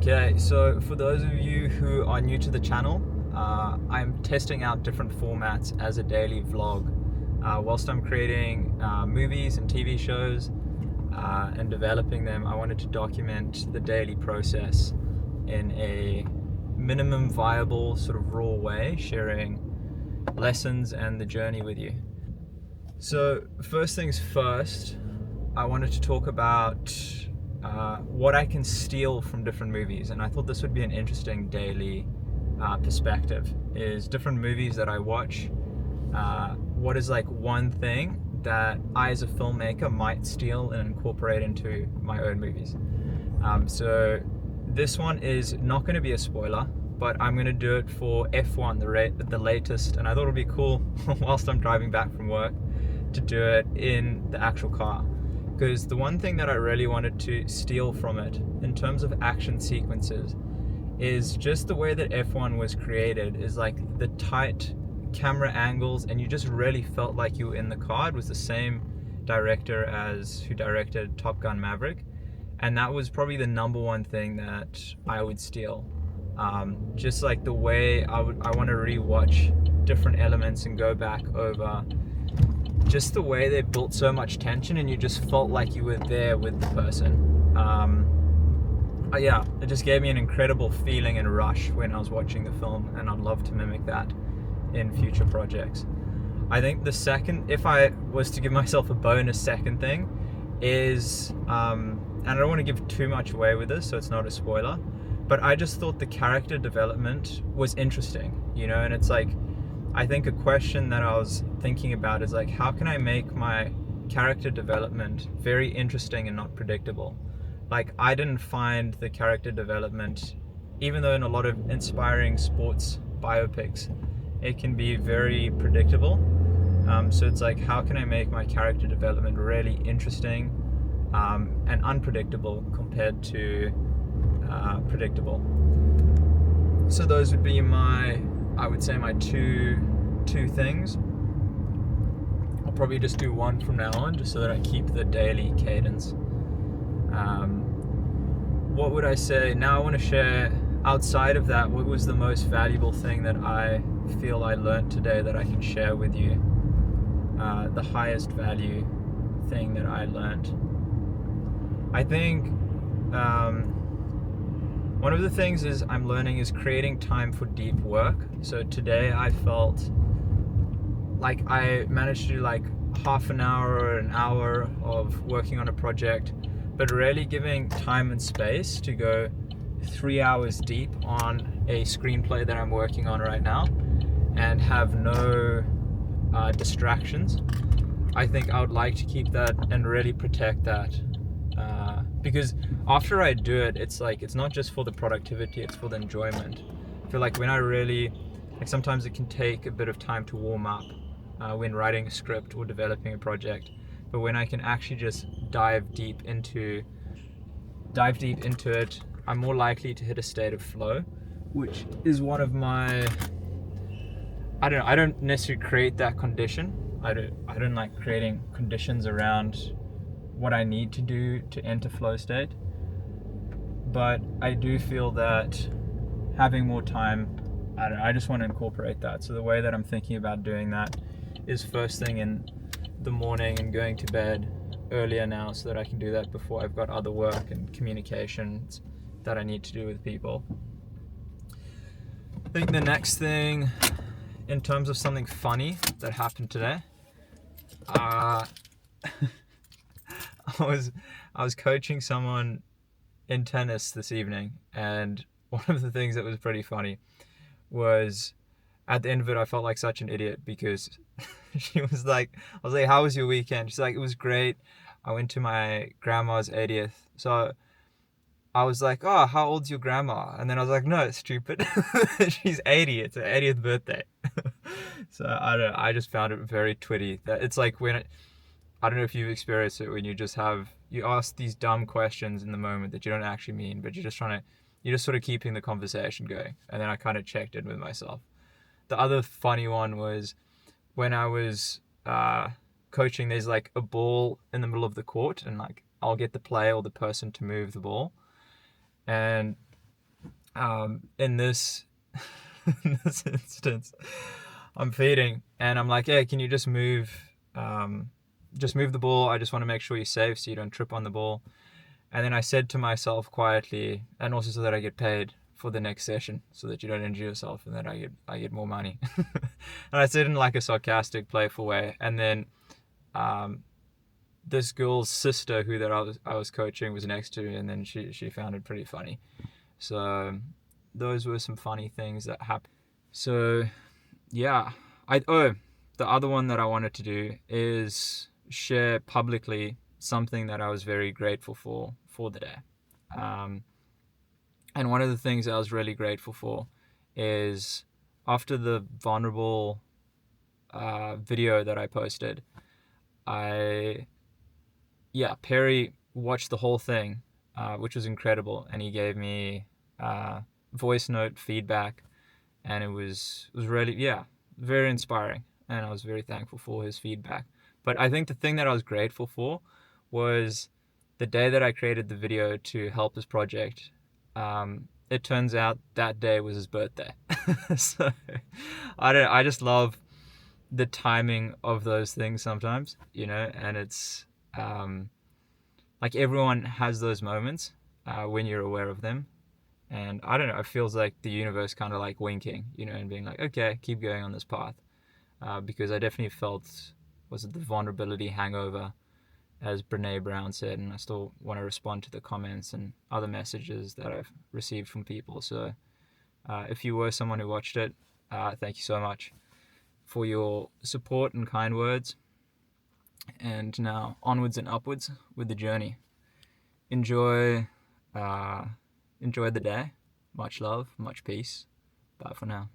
Okay, so for those of you who are new to the channel, I'm testing out different formats as a daily vlog. Whilst I'm creating movies and TV shows and developing them, I wanted to document the daily process in a minimum viable sort of raw way, sharing lessons and the journey with you. So first things first, I wanted to talk about what I can steal from different movies, and I thought this would be an interesting daily perspective. Is different movies that I watch, what is like one thing that I as a filmmaker might steal and incorporate into my own movies. So this one is not going to be a spoiler, but I'm going to do it for F1, the latest, and I thought it would be cool whilst I'm driving back from work to do it in the actual car. Because the one thing that I really wanted to steal from it in terms of action sequences is just the way that F1 was created, is like the tight camera angles, and you just really felt like you were in the car. It was the same director as who directed Top Gun Maverick, and that was probably the number one thing that I would steal. Just like the way I want to rewatch different elements and go back over just the way they built so much tension, and you just felt like you were there with the person. Yeah, it just gave me an incredible feeling and rush when I was watching the film, and I'd love to mimic that in future projects. I think the second, if I was to give myself a bonus second thing, is, and I don't want to give too much away with this, so it's not a spoiler, but I just thought the character development was interesting, and it's like, I think a question that I was thinking about is like, how can I make my character development very interesting and not predictable? Like, I didn't find the character development, even though in a lot of inspiring sports biopics, it can be very predictable. So it's like, how can I make my character development really interesting and unpredictable compared to predictable? So those would be I would say my two things. I'll probably just do one from now on, just so that I keep the daily cadence. What would I say? Now I want to share, outside of that, what was the most valuable thing that I feel I learned today that I can share with you. The highest value thing that I learned. I think one of the things I'm learning is creating time for deep work. So today I felt like I managed to do like half an hour or an hour of working on a project, but really giving time and space to go 3 hours deep on a screenplay that I'm working on right now and have no distractions. I think I would like to keep that and really protect that. Because after I do it, it's like, it's not just for the productivity, it's for the enjoyment. I feel like when I really, like, sometimes it can take a bit of time to warm up when writing a script or developing a project, but when I can actually just dive deep into it, I'm more likely to hit a state of flow, which is one of my, I don't necessarily create that condition. I don't like creating conditions around what I need to do to enter flow state, but I do feel that having more time, I just want to incorporate that. So the way that I'm thinking about doing that is first thing in the morning and going to bed earlier now, so that I can do that before I've got other work and communications that I need to do with people. I think the next thing, in terms of something funny that happened today, I was coaching someone in tennis this evening, and one of the things that was pretty funny was, at the end of it, I felt like such an idiot, because she was like, I was like, how was your weekend? She's like, it was great. I went to my grandma's 80th. So I was like, oh, how old's your grandma? And then I was like, no, it's stupid. She's 80. It's her 80th birthday. So I just found it very twitty. That it's like when I don't know if you've experienced it, when you ask these dumb questions in the moment that you don't actually mean, but you're just sort of keeping the conversation going. And then I kind of checked in with myself. The other funny one was when I was coaching, there's like a ball in the middle of the court, and like I'll get the player or the person to move the ball. And In this in this instance, I'm feeding, and I'm like, "Hey, can you just move the ball? I just want to make sure you're safe, so you don't trip on the ball." And then I said to myself quietly, and also so that I get paid for the next session, so that you don't injure yourself, and that I get more money. And I said in like a sarcastic, playful way. And then um, this girl's sister, who that I was coaching, was next to me, and then she found it pretty funny. So those were some funny things that happened. So yeah, the other one that I wanted to do is share publicly something that I was very grateful for the day. Um, and one of the things I was really grateful for is after the vulnerable video that I posted, I Perry watched the whole thing, which was incredible, and he gave me voice note feedback, and it was really very inspiring, and I was very thankful for his feedback. But I think the thing that I was grateful for was the day that I created the video to help his project. It turns out that day was his birthday. So I just love the timing of those things sometimes, and it's like everyone has those moments when you're aware of them. And I don't know, it feels like the universe kind of like winking, and being like, okay, keep going on this path. Because I definitely felt, was it the vulnerability hangover, as Brene Brown said, and I still want to respond to the comments and other messages that I've received from people. So if you were someone who watched it, thank you so much for your support and kind words. And now onwards and upwards with the journey. Enjoy the day. Much love, much peace. Bye for now.